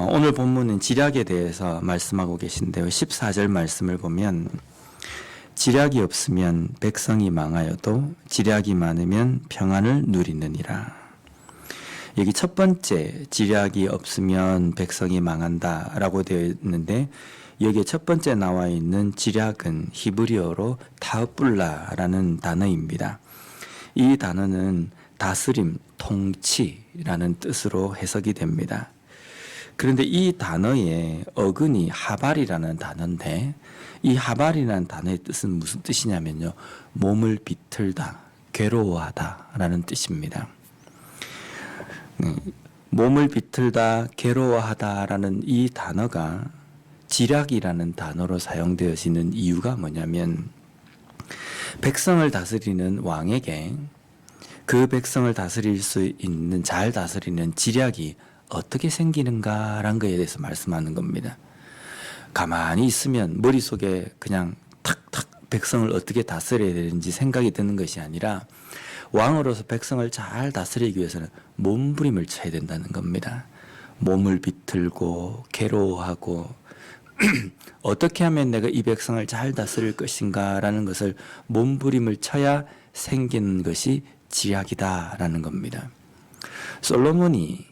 오늘 본문은 지략에 대해서 말씀하고 계신데요. 14절 말씀을 보면 지략이 없으면 백성이 망하여도 지략이 많으면 평안을 누리느니라. 여기 첫 번째 지략이 없으면 백성이 망한다라고 되어 있는데 여기에 첫 번째 나와 있는 지략은 히브리어로 타흐불라라는 단어입니다. 이 단어는 다스림, 통치라는 뜻으로 해석이 됩니다. 그런데 이 단어의 어근이 하발이라는 단어인데 이 하발이라는 단어의 뜻은 무슨 뜻이냐면요. 몸을 비틀다, 괴로워하다 라는 뜻입니다. 몸을 비틀다, 괴로워하다 라는 이 단어가 지략이라는 단어로 사용되어지는 이유가 뭐냐면 백성을 다스리는 왕에게 그 백성을 다스릴 수 있는, 잘 다스리는 지략이 어떻게 생기는가라는 것에 대해서 말씀하는 겁니다. 가만히 있으면 머릿속에 그냥 탁탁 백성을 어떻게 다스려야 되는지 생각이 드는 것이 아니라 왕으로서 백성을 잘 다스리기 위해서는 몸부림을 쳐야 된다는 겁니다. 몸을 비틀고 괴로워하고 어떻게 하면 내가 이 백성을 잘 다스릴 것인가라는 것을 몸부림을 쳐야 생기는 것이 지략이다라는 겁니다. 솔로몬이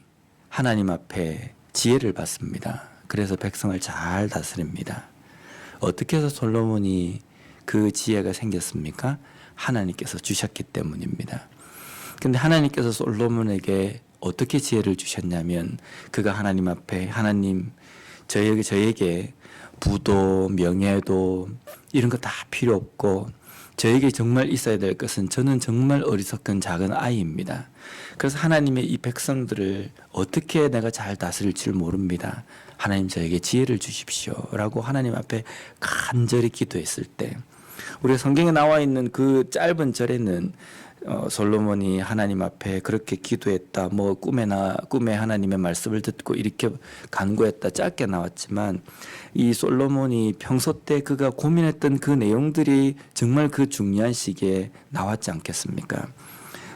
하나님 앞에 지혜를 받습니다. 그래서 백성을 잘 다스립니다. 어떻게 해서 솔로몬이 그 지혜가 생겼습니까? 하나님께서 주셨기 때문입니다. 근데 하나님께서 솔로몬에게 어떻게 지혜를 주셨냐면 그가 하나님 앞에 하나님 저에게 부도 명예도 이런 거 다 필요 없고 저에게 정말 있어야 될 것은 저는 정말 어리석은 작은 아이입니다. 그래서 하나님의 이 백성들을 어떻게 내가 잘 다스릴지 모릅니다. 하나님 저에게 지혜를 주십시오 라고 하나님 앞에 간절히 기도했을 때 우리 성경에 나와 있는 그 짧은 절에는 솔로몬이 하나님 앞에 그렇게 기도했다, 뭐 꿈에 하나님의 말씀을 듣고 이렇게 간구했다 짧게 나왔지만 이 솔로몬이 평소 때 그가 고민했던 그 내용들이 정말 그 중요한 시기에 나왔지 않겠습니까?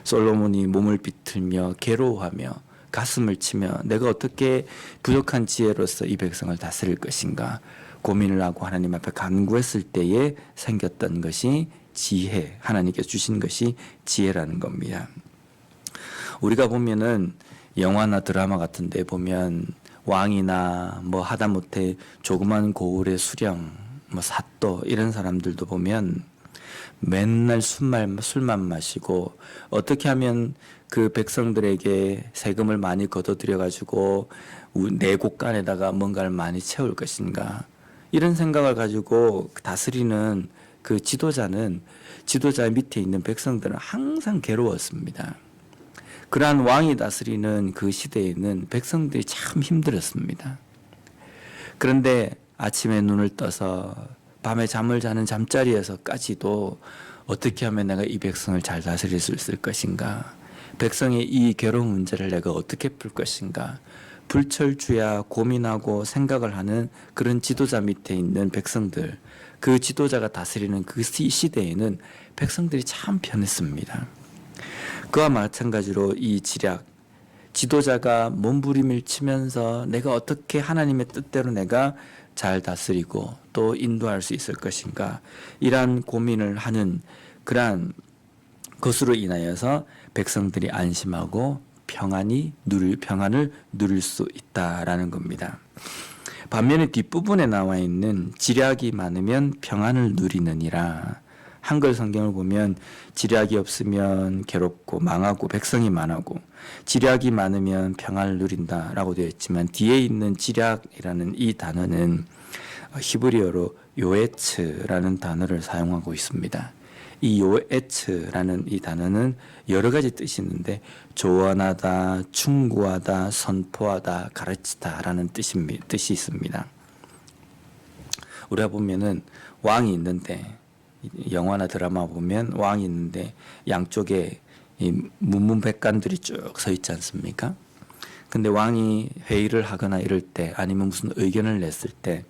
솔로몬이 몸을 비틀며 괴로워하며 가슴을 치며 내가 어떻게 부족한 지혜로서 이 백성을 다스릴 것인가 고민을 하고 하나님 앞에 간구했을 때에 생겼던 것이 지혜, 하나님께서 주신 것이 지혜라는 겁니다. 우리가 보면은 영화나 드라마 같은 데 보면 왕이나 뭐 하다못해 조그만 고을의 수령, 뭐 사또 이런 사람들도 보면 맨날 술만 마시고 어떻게 하면 그 백성들에게 세금을 많이 걷어들여 가지고 내 곳간에다가 뭔가를 많이 채울 것인가 이런 생각을 가지고 다스리는 그 지도자 밑에 있는 백성들은 항상 괴로웠습니다. 그러한 왕이 다스리는 그 시대에는 백성들이 참 힘들었습니다. 그런데 아침에 눈을 떠서 밤에 잠을 자는 잠자리에서까지도 어떻게 하면 내가 이 백성을 잘 다스릴 수 있을 것인가, 백성의 이 괴로운 문제를 내가 어떻게 풀 것인가, 불철주야 고민하고 생각을 하는 그런 지도자 밑에 있는 백성들, 그 지도자가 다스리는 그 시대에는 백성들이 참 편했습니다. 그와 마찬가지로 이 지략, 지도자가 몸부림을 치면서 내가 어떻게 하나님의 뜻대로 내가 잘 다스리고 또 인도할 수 있을 것인가 이러한 고민을 하는 그러한 것으로 인하여서 백성들이 안심하고 평안을 누릴 수 있다라는 겁니다. 반면에 뒷부분에 나와 있는 지략이 많으면 평안을 누리느니라. 한글 성경을 보면 지략이 없으면 괴롭고 망하고 백성이 많고 지략이 많으면 평안을 누린다라고 되어 있지만 뒤에 있는 지략이라는 이 단어는 히브리어로 요에츠라는 단어를 사용하고 있습니다. 이 요에츠라는 이 단어는 여러 가지 뜻이 있는데 조언하다, 충고하다, 선포하다, 가르치다라는 뜻이 있습니다. 우리가 보면은 왕이 있는데 영화나 드라마 보면 왕이 있는데 양쪽에 이 문문백관들이 쭉 서 있지 않습니까? 근데 왕이 회의를 하거나 이럴 때 아니면 무슨 의견을 냈을 때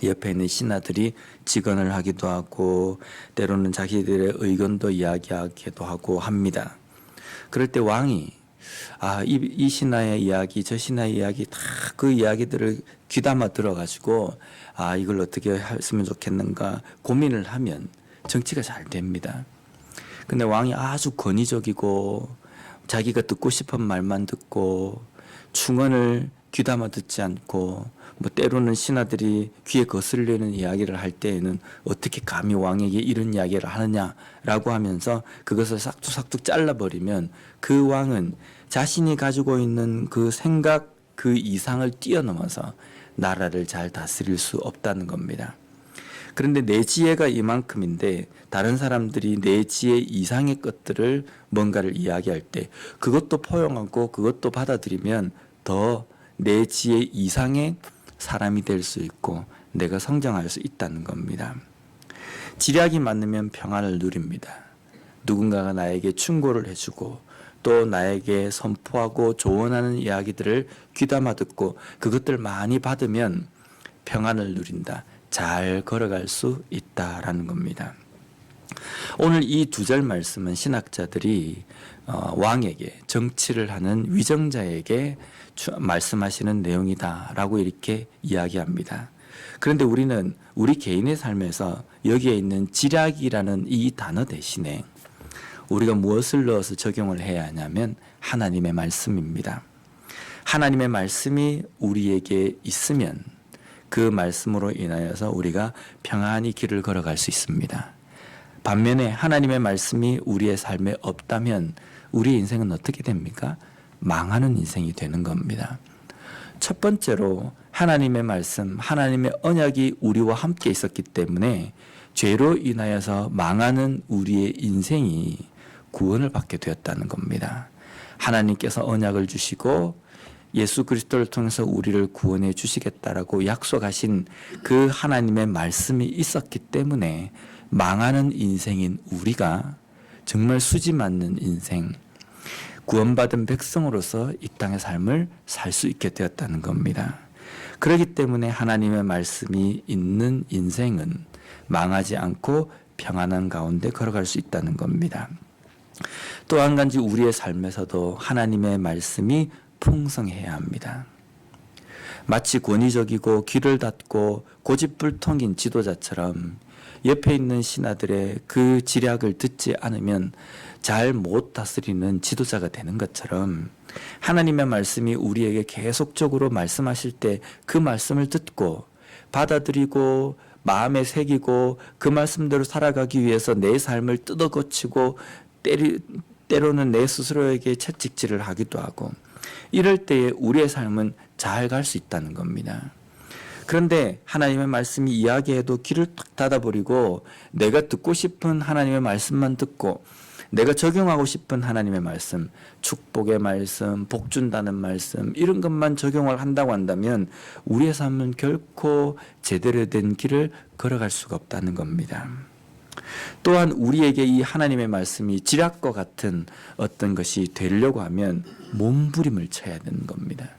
옆에 있는 신하들이 직언을 하기도 하고 때로는 자기들의 의견도 이야기하기도 하고 합니다. 그럴 때 왕이 이 신하의 이야기, 저 신하의 이야기 다 그 이야기들을 귀담아 들어가지고 이걸 어떻게 했으면 좋겠는가 고민을 하면 정치가 잘 됩니다. 근데 왕이 아주 권위적이고 자기가 듣고 싶은 말만 듣고 충언을 귀담아 듣지 않고 때로는 신하들이 귀에 거슬리는 이야기를 할 때에는 어떻게 감히 왕에게 이런 이야기를 하느냐라고 하면서 그것을 싹둑싹둑 잘라버리면 그 왕은 자신이 가지고 있는 그 생각 그 이상을 뛰어넘어서 나라를 잘 다스릴 수 없다는 겁니다. 그런데 내 지혜가 이만큼인데 다른 사람들이 내 지혜 이상의 것들을 뭔가를 이야기할 때 그것도 포용하고 그것도 받아들이면 더 내 지혜 이상의 사람이 될 수 있고 내가 성장할 수 있다는 겁니다. 지략이 많으면 평안을 누립니다. 누군가가 나에게 충고를 해주고 또 나에게 선포하고 조언하는 이야기들을 귀담아 듣고 그것들 많이 받으면 평안을 누린다. 잘 걸어갈 수 있다라는 겁니다. 오늘 이 두 절 말씀은 신학자들이 왕에게 정치를 하는 위정자에게 말씀하시는 내용이다라고 이렇게 이야기합니다. 그런데 우리는 우리 개인의 삶에서 여기에 있는 지략이라는 이 단어 대신에 우리가 무엇을 넣어서 적용을 해야 하냐면 하나님의 말씀입니다. 하나님의 말씀이 우리에게 있으면 그 말씀으로 인하여서 우리가 평안히 길을 걸어갈 수 있습니다. 반면에 하나님의 말씀이 우리의 삶에 없다면 우리의 인생은 어떻게 됩니까? 망하는 인생이 되는 겁니다. 첫 번째로 하나님의 말씀, 하나님의 언약이 우리와 함께 있었기 때문에 죄로 인하여서 망하는 우리의 인생이 구원을 받게 되었다는 겁니다. 하나님께서 언약을 주시고 예수 그리스도를 통해서 우리를 구원해 주시겠다라고 약속하신 그 하나님의 말씀이 있었기 때문에 망하는 인생인 우리가 정말 수지 맞는 인생, 구원받은 백성으로서 이 땅의 삶을 살 수 있게 되었다는 겁니다. 그렇기 때문에 하나님의 말씀이 있는 인생은 망하지 않고 평안한 가운데 걸어갈 수 있다는 겁니다. 또 한 가지 우리의 삶에서도 하나님의 말씀이 풍성해야 합니다. 마치 권위적이고 귀를 닫고 고집불통인 지도자처럼 옆에 있는 신하들의 그 지략을 듣지 않으면 잘 못 다스리는 지도자가 되는 것처럼 하나님의 말씀이 우리에게 계속적으로 말씀하실 때 그 말씀을 듣고 받아들이고 마음에 새기고 그 말씀대로 살아가기 위해서 내 삶을 뜯어 고치고 때로는 내 스스로에게 채찍질을 하기도 하고 이럴 때에 우리의 삶은 잘 갈 수 있다는 겁니다. 그런데 하나님의 말씀이 이야기해도 귀를 탁 닫아버리고 내가 듣고 싶은 하나님의 말씀만 듣고 내가 적용하고 싶은 하나님의 말씀, 축복의 말씀, 복 준다는 말씀 이런 것만 적용을 한다고 한다면 우리의 삶은 결코 제대로 된 길을 걸어갈 수가 없다는 겁니다. 또한 우리에게 이 하나님의 말씀이 지략과 같은 어떤 것이 되려고 하면 몸부림을 쳐야 되는 겁니다.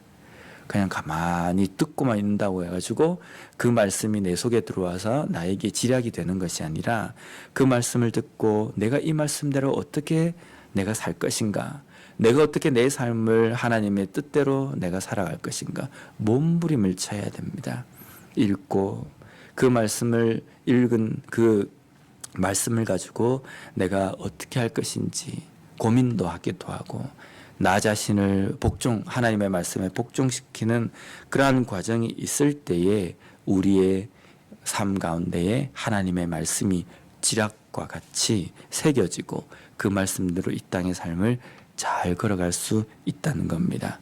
그냥 가만히 듣고만 있는다고 해가지고 그 말씀이 내 속에 들어와서 나에게 지략이 되는 것이 아니라 그 말씀을 듣고 내가 이 말씀대로 어떻게 내가 살 것인가, 내가 어떻게 내 삶을 하나님의 뜻대로 내가 살아갈 것인가 몸부림을 쳐야 됩니다. 읽고 그 말씀을 읽은 그 말씀을 가지고 내가 어떻게 할 것인지 고민도 하기도 하고 나 자신을 하나님의 말씀에 복종시키는 그러한 과정이 있을 때에 우리의 삶 가운데에 하나님의 말씀이 지략과 같이 새겨지고 그 말씀대로 이 땅의 삶을 잘 걸어갈 수 있다는 겁니다.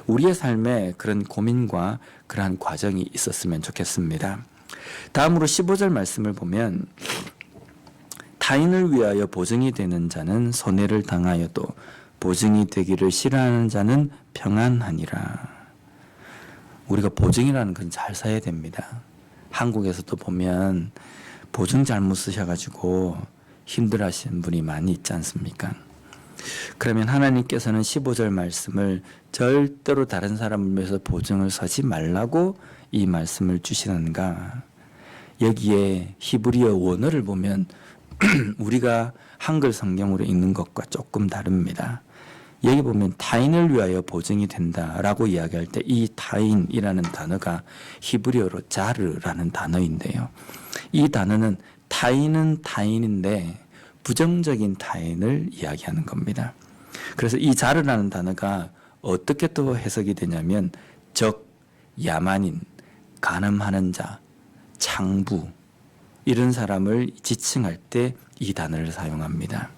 우리의 삶에 그런 고민과 그러한 과정이 있었으면 좋겠습니다. 다음으로 15절 말씀을 보면 타인을 위하여 보증이 되는 자는 손해를 당하여도 보증이 되기를 싫어하는 자는 평안하니라. 우리가 보증이라는 건 잘 써야 됩니다. 한국에서도 보면 보증 잘못 쓰셔가지고 힘들어하시는 분이 많이 있지 않습니까? 그러면 하나님께서는 15절 말씀을 절대로 다른 사람을 위해서 보증을 서지 말라고 이 말씀을 주시는가? 여기에 히브리어 원어를 보면 우리가 한글 성경으로 읽는 것과 조금 다릅니다. 여기 보면 타인을 위하여 보증이 된다라고 이야기할 때 이 타인이라는 단어가 히브리어로 자르라는 단어인데요. 이 단어는 타인은 타인인데 부정적인 타인을 이야기하는 겁니다. 그래서 이 자르라는 단어가 어떻게 또 해석이 되냐면 적, 야만인, 간음하는 자, 창부 이런 사람을 지칭할 때 이 단어를 사용합니다.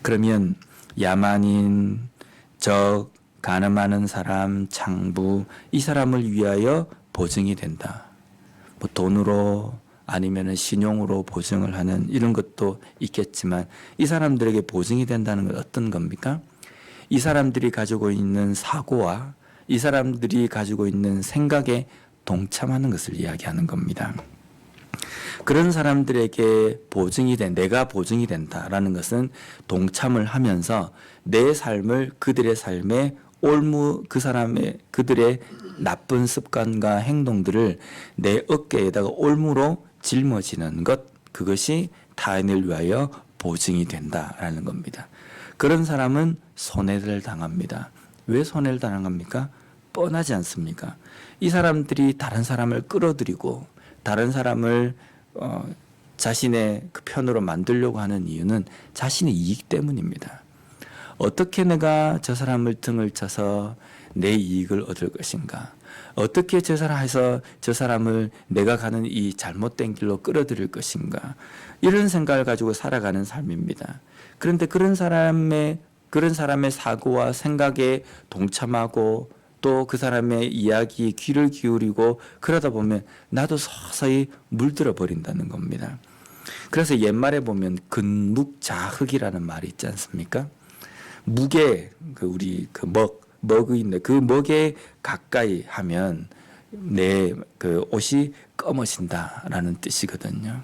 그러면 야만인, 적, 간음하는 사람, 창부 이 사람을 위하여 보증이 된다. 뭐 돈으로 아니면 신용으로 보증을 하는 이런 것도 있겠지만 이 사람들에게 보증이 된다는 건 어떤 겁니까? 이 사람들이 가지고 있는 사고와 이 사람들이 가지고 있는 생각에 동참하는 것을 이야기하는 겁니다. 그런 사람들에게 내가 보증이 된다라는 것은 동참을 하면서 내 삶을 그들의 삶에 그들의 나쁜 습관과 행동들을 내 어깨에다가 올무로 짊어지는 것, 그것이 타인을 위하여 보증이 된다라는 겁니다. 그런 사람은 손해를 당합니다. 왜 손해를 당합니까? 뻔하지 않습니까? 이 사람들이 다른 사람을 끌어들이고 다른 사람을 자신의 그 편으로 만들려고 하는 이유는 자신의 이익 때문입니다. 어떻게 내가 저 사람을 등을 쳐서 내 이익을 얻을 것인가? 어떻게 저 사람을 내가 가는 이 잘못된 길로 끌어들일 것인가? 이런 생각을 가지고 살아가는 삶입니다. 그런데 그런 사람의 사고와 생각에 동참하고 또 그 사람의 이야기에 귀를 기울이고 그러다 보면 나도 서서히 물들어 버린다는 겁니다. 그래서 옛말에 보면 근묵자흑이라는 말이 있지 않습니까? 묵에 우리 먹이 있는데 그 먹에 가까이 하면 내 그 옷이 검어진다라는 뜻이거든요.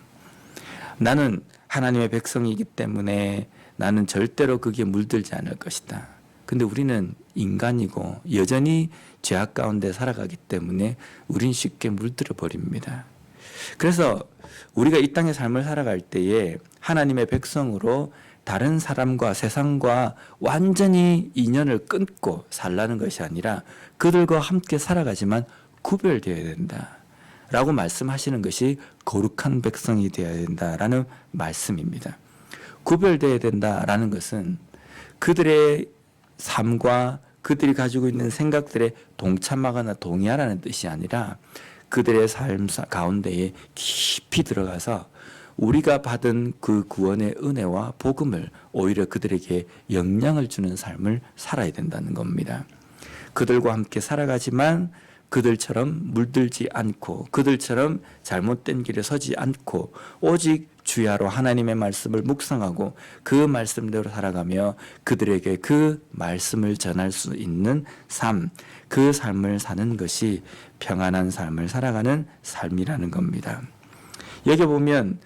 나는 하나님의 백성이기 때문에 나는 절대로 거기에 물들지 않을 것이다. 근데 우리는 인간이고 여전히 죄악 가운데 살아가기 때문에 우린 쉽게 물들어 버립니다. 그래서 우리가 이 땅의 삶을 살아갈 때에 하나님의 백성으로 다른 사람과 세상과 완전히 인연을 끊고 살라는 것이 아니라 그들과 함께 살아가지만 구별되어야 된다 라고 말씀하시는 것이 거룩한 백성이 되어야 된다라는 말씀입니다. 구별되어야 된다라는 것은 그들의 삶과 그들이 가지고 있는 생각들에 동참하거나 동의하라는 뜻이 아니라 그들의 삶 가운데에 깊이 들어가서 우리가 받은 그 구원의 은혜와 복음을 오히려 그들에게 영향을 주는 삶을 살아야 된다는 겁니다. 그들과 함께 살아가지만 그들처럼 물들지 않고 그들처럼 잘못된 길에 서지 않고 오직 주야로 하나님의 말씀을 묵상하고 그 말씀대로 살아가며 그들에게 그 말씀을 전할 수 있는 삶, 그 삶을 사는 것이 평안한 삶을 살아가는 삶이라는 겁니다. 여기 보면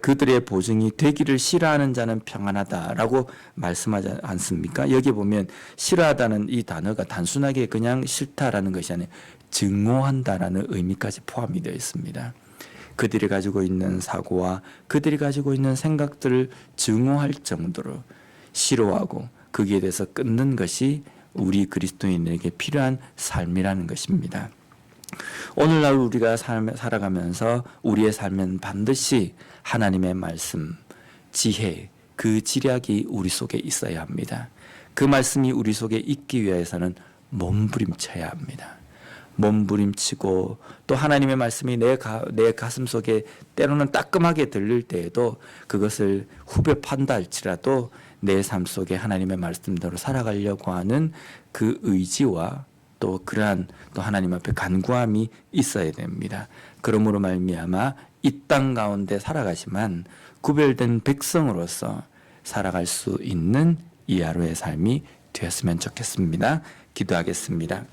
그들의 보증이 되기를 싫어하는 자는 평안하다라고 말씀하지 않습니까? 여기 보면 싫어하다는 이 단어가 단순하게 그냥 싫다라는 것이 아니라 증오한다라는 의미까지 포함이 되어 있습니다. 그들이 가지고 있는 사고와 그들이 가지고 있는 생각들을 증오할 정도로 싫어하고 거기에 대해서 끊는 것이 우리 그리스도인에게 필요한 삶이라는 것입니다. 오늘날 우리가 살아가면서 우리의 삶은 반드시 하나님의 말씀, 지혜, 그 지략이 우리 속에 있어야 합니다. 그 말씀이 우리 속에 있기 위해서는 몸부림쳐야 합니다. 몸부림치고 또 하나님의 말씀이 내 가슴 속에 때로는 따끔하게 들릴 때에도 그것을 후벼 판다 할지라도 내 삶 속에 하나님의 말씀대로 살아가려고 하는 그 의지와 또 그러한 또 하나님 앞에 간구함이 있어야 됩니다. 그러므로 말미암아 이 땅 가운데 살아가지만 구별된 백성으로서 살아갈 수 있는 이 하루의 삶이 되었으면 좋겠습니다. 기도하겠습니다.